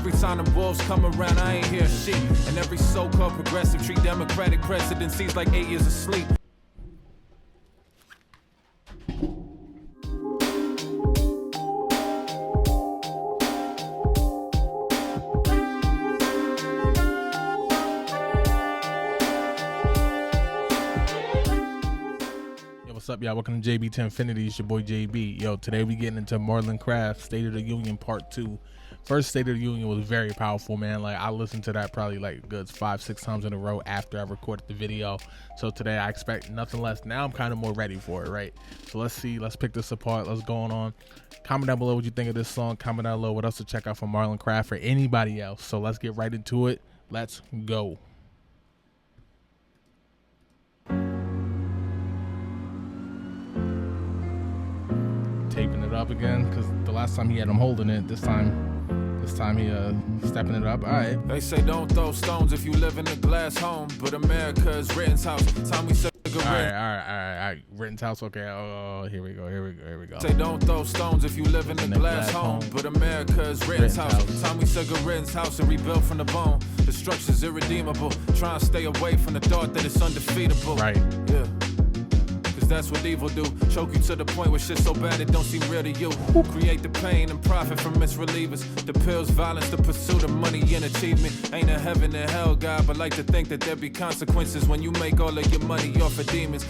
Every time the wolves come around, I ain't hear shit. And every so-called progressive treat democratic presidencies like 8 years of sleep. What's up, y'all? Welcome to JB to Infinity. It's your boy JB. Yo, today we getting into Marlon Craft State of the Union Part 2. First State of the Union was very powerful, man. Like, I listened to that probably like good 5-6 times in a row after I recorded the video. So today I expect nothing less. Now I'm kind of more ready for it, right? So let's see. Let's pick this apart. Let's go on. Comment down below what you think of this song. Comment down below what else to check out from Marlon Craft or anybody else. So let's get right into it. Let's go. Taping it up again because the last time he had him holding it, this time he stepping it up. All right. They say don't throw stones if you live in a glass home, but America is Ritten's house. Time we say all right. Ritten's house. Okay. Oh, here we go. Say don't throw stones if you live in a glass home, but America is Ritten's house. Time we say Ritten's house and rebuild from the bone. The structure's irredeemable. Try and stay away from the thought that it's undefeatable. Right. Yeah. That's what evil do. Choke you to the point where shit's so bad it don't seem real to you. Create the pain and profit from misrelievers. The pills, violence, the pursuit of money and achievement. Ain't a heaven and hell, God, but like to think that there be consequences when you make all of your money off of demons.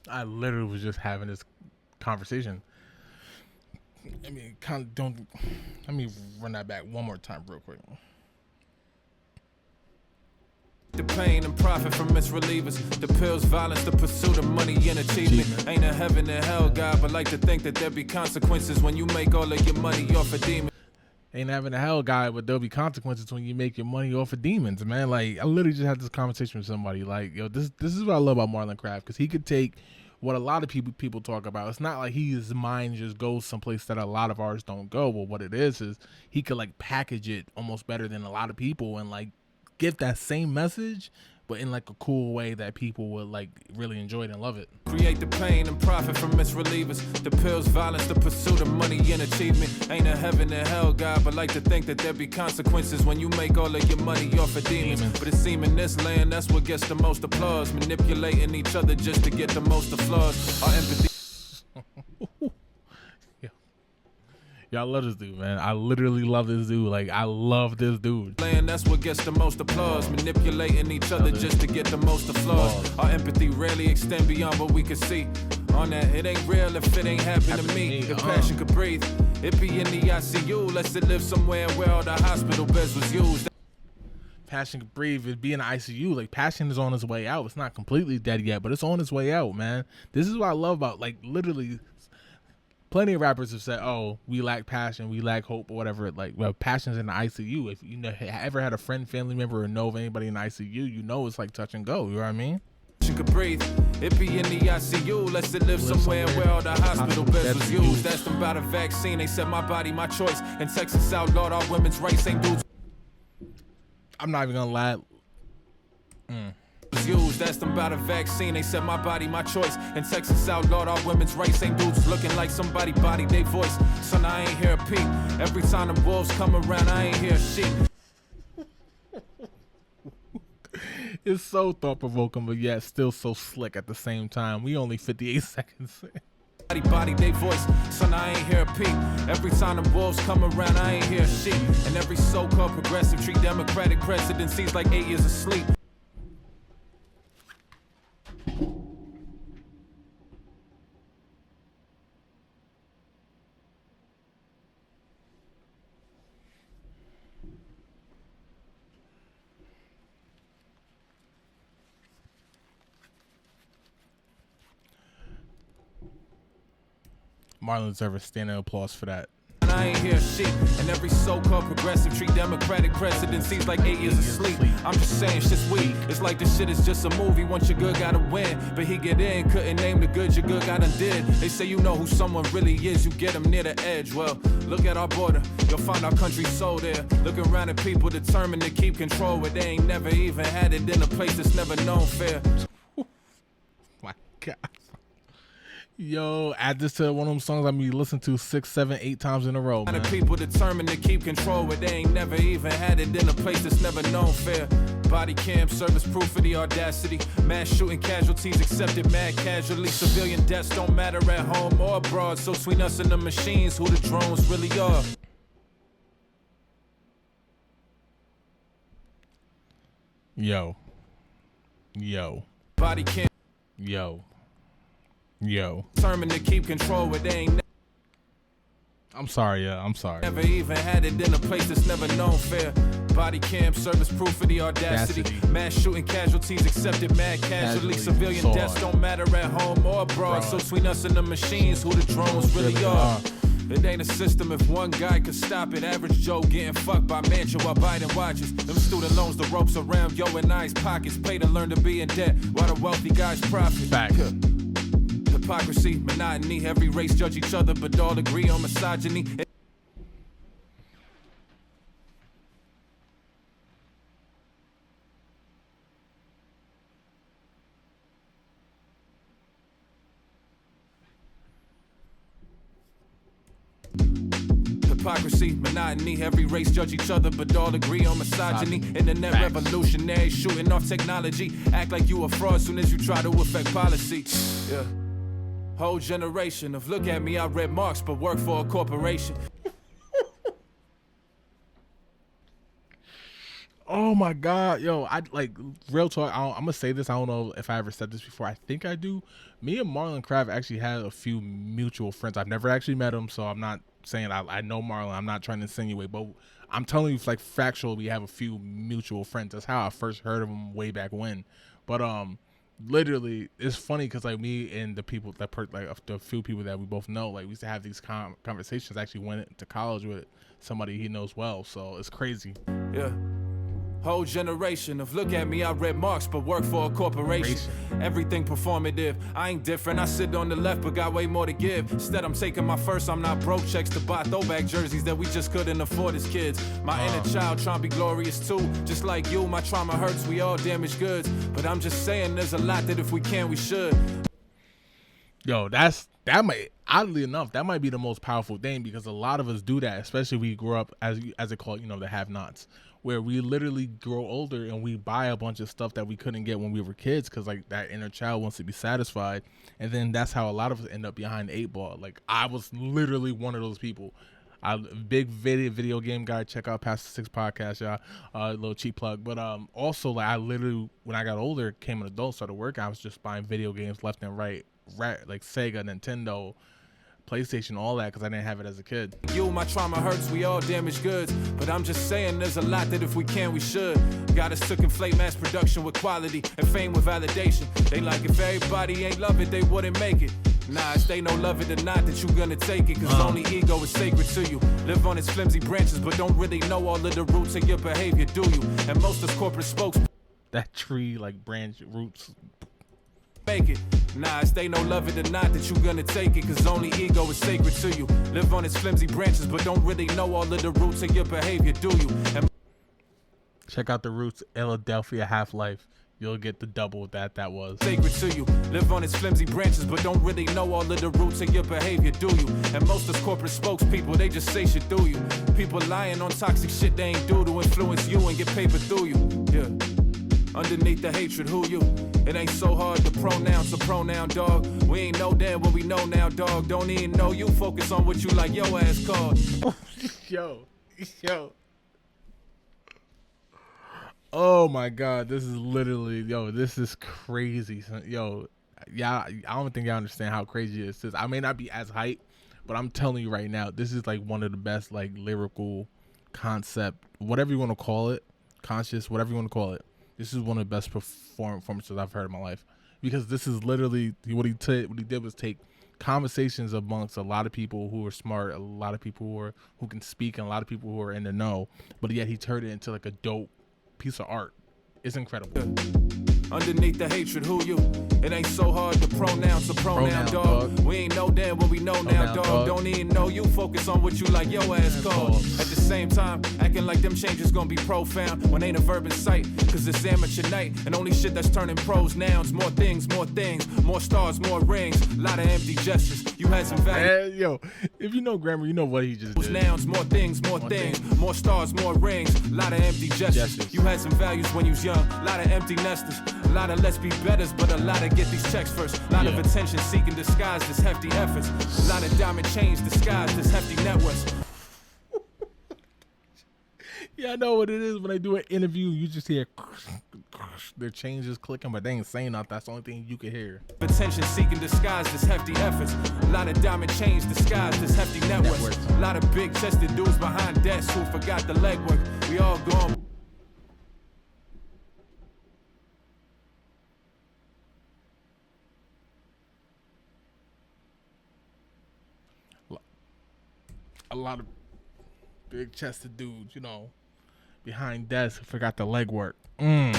I literally was just having this conversation. I mean, let me run that back one more time real quick. The pain and profit from misrelievers. The pills, violence, the pursuit of money and achievement. Ain't a heaven and hell, God, but like to think that there be consequences when you make all of your money off of demons. Ain't having a hell, guy, but there'll be consequences when you make your money off of demons, man. Like, I literally just had this conversation with somebody. Like, yo, this is what I love about Marlon Craft, because he could take what a lot of people talk about. It's not like his mind just goes someplace that a lot of artists don't go. But what it is he could like package it almost better than a lot of people and like give that same message, but in like a cool way that people would like really enjoy it and love it. Create the pain and profit from misrelievers. The pills, violence, the pursuit of money and achievement. Ain't a heaven and hell, God, but like to think that there be consequences when you make all of your money off of demons. But it seem in this land, that's what gets the most applause. Manipulating each other just to get the most applause. Our empathy. Y'all love this dude, man. I literally love this dude. Like, I love this dude. That's what gets the most applause. Manipulating each other just to get the most applause. Our empathy rarely extend beyond what we can see. On that, it ain't real if it ain't happen to me. If passion could breathe, it be in the ICU. Let's it live somewhere where all the hospital beds was used. Passion could breathe. It'd be in the ICU. Like, passion is on its way out. It's not completely dead yet, but it's on its way out, man. This is what I love about, like, literally. Plenty of rappers have said, "Oh, we lack passion, we lack hope, or whatever." Like, well, passion's in the ICU. If you ever had a friend, family member, or know of anybody in the ICU, you know it's like touch and go. You know what I mean? You could breathe. It be in the ICU. Let's it live somewhere where all the hospital beds was used. Asked them about a vaccine. They said, "My body, my choice." In Texas outlawed all women's rights. Ain't dudes. I'm not even gonna lie. Used. Asked them about a vaccine. They said, "My body, my choice." In Texas outlawed all women's rights. Ain't dudes looking like somebody body they voice. Son, I ain't hear a peep. Every time the wolves come around, I ain't hear sheep. It's so thought-provoking, but yet still so slick at the same time. We only 58 seconds. Body they voice. Son, I ain't hear a peep. Every time the wolves come around, I ain't hear sheep. And every so-called progressive treat democratic presidencies like 8 years of sleep. Marlon deserves a standing applause for that. I ain't hear shit. And every so-called progressive treat democratic presidencies like 8 years of sleep. I'm just saying shit's weak. It's like this shit is just a movie. Once your good gotta win, but he get in, couldn't name the good your good got undid. They say you know who someone really is, you get them near the edge. Well, look at our border, you'll find our country's soul there. Look around at people determined to keep control, but they ain't never even had it in a place that's never known fair. My God. Yo, add this to one of them songs I mean listen to 6, 7, 8 times in a row, man. People determined to keep control, but they ain't never even had it in a place that's never known fair. Body cam, service proof of the audacity. Mass shooting casualties accepted mad casually. Civilian deaths don't matter at home or abroad. So between us and the machines, who the drones really are. Yo. Body cam. Yo. Determined to keep control, but they ain't I'm sorry, yeah, I'm sorry. never even had it in a place that's never known fair. Body cam, service proof of the audacity. Mass shooting casualties accepted mad casually. Civilian so deaths hard. don't matter at home or abroad. So between us and the machines, who the drones really are. It ain't a system if one guy could stop it. Average Joe getting fucked by Mansion while Biden watches. Them student loans, the ropes around yo and I's pockets. Pay to learn to be in debt while the wealthy guys profit. Fact. Hypocrisy, monotony. Every race judge each other, but all agree on misogyny. Hypocrisy, monotony. Every race judge each other, but all agree on misogyny. Internet Facts. revolutionary, shooting off technology. Act like you a fraud soon as you try to affect policy. Yeah. Whole generation of look at me, I read Marx, but work for a corporation. Oh my God, yo, I like real talk. I'm gonna say this. I don't know if I ever said this before. I think I do. Me and Marlon Craft actually had a few mutual friends. I've never actually met him, so I'm not saying I know Marlon. I'm not trying to insinuate, but I'm telling you, like factual, we have a few mutual friends. That's how I first heard of him way back when. But literally, it's funny because like me and the people that the few people that we both know, like we used to have these conversations. I actually went to college with somebody he knows well, so it's crazy. Yeah. Whole generation of look at me, I read Marx, but work for a corporation. Everything performative. I ain't different. I sit on the left, but got way more to give. Instead, I'm taking my first. I'm not broke checks to buy throwback jerseys that we just couldn't afford as kids. My inner child trying to be glorious too. Just like you, my trauma hurts. We all damaged goods. But I'm just saying, there's a lot that if we can, we should. Yo, that might, oddly enough, that might be the most powerful thing because a lot of us do that, especially we grew up as it called, the have-nots, where we literally grow older and we buy a bunch of stuff that we couldn't get when we were kids because like that inner child wants to be satisfied, and then that's how a lot of us end up behind the 8 ball. Like I was literally one of those people. Big video game guy. Check out Past the Six podcast, y'all. A little cheap plug, but also like I literally when I got older, became an adult, started working, I was just buying video games left and right, like Sega, Nintendo, PlayStation, all that, because I didn't have it as a kid. You, my trauma hurts, we all damaged goods. But I'm just saying there's a lot that if we can, we should. Got us to conflate mass production with quality and fame with validation. They like if everybody ain't love it, they wouldn't make it. Nah, it's they no love it or not that you gonna take it, cause only ego is sacred to you. Live on its flimsy branches, but don't really know all of the roots of your behavior, do you? And most of corporate spokes that tree, like branch roots, make it. Nah, it's they no love it or not that you gonna take it, cause only ego is sacred to you. Live on its flimsy branches, but don't really know all of the roots of your behavior, do you? And check out the Roots Philadelphia Half-Life. You'll get the double that was. Sacred to you. Live on its flimsy branches, but don't really know all of the roots of your behavior, do you? And most of corporate spokespeople, they just say shit through you. People lying on toxic shit they ain't do to influence you and get paper through you. Yeah. Underneath the hatred, who you? It ain't so hard to pronounce a pronoun, dog. We ain't know then what we know now, dog. Don't even know you. Focus on what you like your ass called. Yo. Oh my God, this is literally, this is crazy. Yo, yeah, I don't think y'all understand how crazy this is. I may not be as hype, but I'm telling you right now, this is like one of the best like lyrical concept, whatever you want to call it, conscious, whatever you want to call it. This is one of the best performances I've heard in my life, because this is literally what he did was take conversations amongst a lot of people who are smart, a lot of people who can speak, and a lot of people who are in the know, but yet he turned it into like a dope piece of art. It's incredible. Underneath the hatred, who you? It ain't so hard to pronounce a pronoun, dog. We ain't know then what we know now, dog. Don't even know you. Focus on what you like your ass called. At the same time, acting like them changes gonna be profound when ain't a verb in sight. Cause it's amateur night and only shit that's turning pros nouns. More things, more stars, more rings. Lot of empty gestures. You had some value. Yo, if you know grammar, you know what he just did. Nouns, more things, more stars, more rings. Lot of empty gestures. You had some values when you was young. Lot of empty nesters. A lot of let's be betters, but a lot of get these checks first. A lot of attention seeking disguised as hefty efforts. A lot of diamond chains disguised as hefty net worths. Yeah, I know what it is when they do an interview. You just hear their chains just clicking, but they ain't saying nothing. That's the only thing you can hear. Attention seeking disguised as hefty efforts. A lot of diamond chains disguised as hefty net worths. A lot of big chested dudes behind desks who forgot the legwork. We all gone. A lot of big chested dudes, you know, behind desks who forgot the legwork.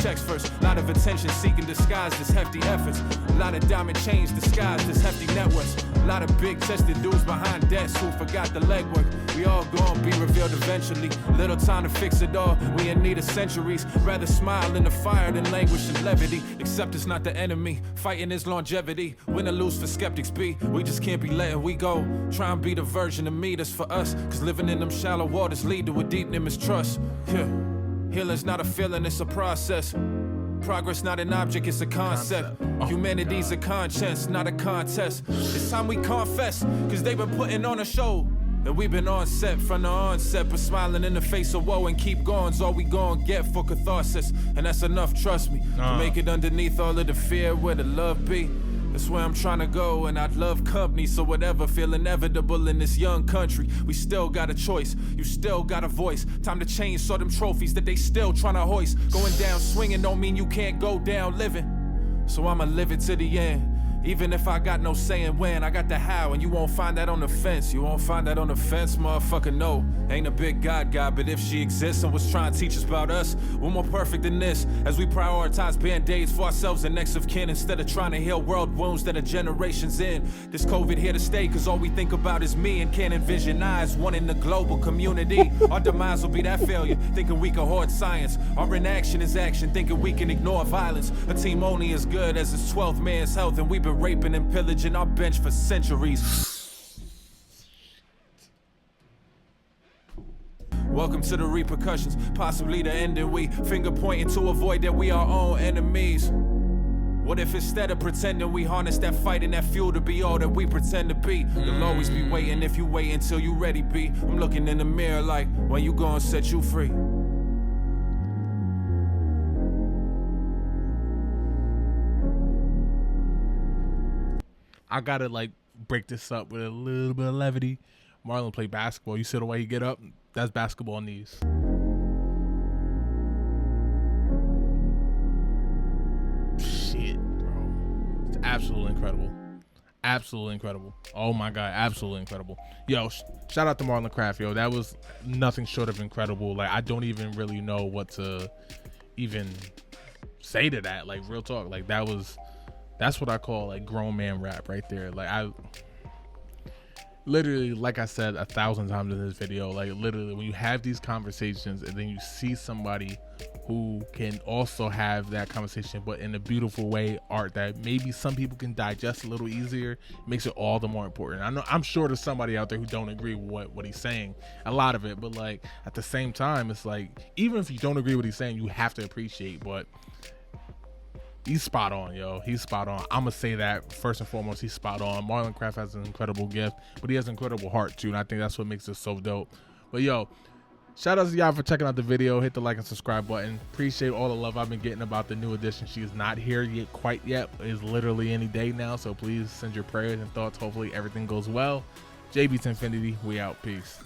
Checks first, a lot of attention seeking disguised as hefty efforts. A lot of diamond chains disguised as hefty net worths. A lot of big chested dudes behind desks who forgot the legwork. We all gonna be revealed eventually. Little time to fix it all. We in need of centuries. Rather smile in the fire than languish in levity. Except it's not the enemy. Fighting is longevity. Win or lose for skeptics be. We just can't be letting we go. Try and be the version of me that's for us. Cause living in them shallow waters lead to a deep mistrust. Yeah. Healing's not a feeling, it's a process. Progress not an object, it's a concept. Humanity's a conscience, not a contest. It's time we confess, cause they've been putting on a show. And we've been on set from the onset, but smiling in the face of woe and keep going's all we gon' get for catharsis. And that's enough, trust me, to make it underneath all of the fear where the love be. That's where I'm trying to go, and I'd love company. So whatever feel inevitable in this young country, we still got a choice, you still got a voice. Time to change, saw them trophies that they still trying to hoist. Going down swinging don't mean you can't go down living. So I'ma live it to the end. Even if I got no saying when, I got the how, and you won't find that on the fence. You won't find that on the fence, motherfucker, no. Ain't a big God, but if she exists and was trying to teach us about us, we're more perfect than this. As we prioritize band-aids for ourselves and next of kin, instead of trying to heal world wounds that are generations in. This COVID here to stay, cause all we think about is me, and can't envision eyes, one in the global community. Our demise will be that failure, thinking we can hoard science. Our inaction is action, thinking we can ignore violence. A team only as good as its 12th man's health, and we've been raping and pillaging our bench for centuries. Welcome to the repercussions, possibly the ending. We finger pointing to avoid that we our own enemies. What if instead of pretending we harness that fight and that fuel to be all that we pretend to be? You'll always be waiting if you wait until you ready be. I'm looking in the mirror like, when you gonna set you free? I gotta like break this up with a little bit of levity. Marlon played basketball. You see the way he get up? That's basketball knees. Shit, bro. It's absolutely incredible. Absolutely incredible. Oh my God, absolutely incredible. Yo, shout out to Marlon Craft, yo. That was nothing short of incredible. Like, I don't even really know what to even say to that. Like, real talk. Like, that's what I call like grown man rap right there. Like, I literally, like I said 1,000 times in this video, like literally when you have these conversations and then you see somebody who can also have that conversation but in a beautiful way, art that maybe some people can digest a little easier, makes it all the more important. I know, I'm sure there's somebody out there who don't agree with what he's saying, a lot of it, but like at the same time, it's like even if you don't agree with what he's saying, you have to appreciate. But he's spot on, yo. He's spot on. I'm gonna say that first and foremost, he's spot on. Marlon Craft has an incredible gift, but he has an incredible heart too, and I think that's what makes it so dope. But yo, shout out to y'all for checking out the video. Hit the like and subscribe button. Appreciate all the love I've been getting about the new edition. She is not here yet, quite yet. It's literally any day now, so please send your prayers and thoughts. Hopefully everything goes well. JB to Infinity, we out. Peace.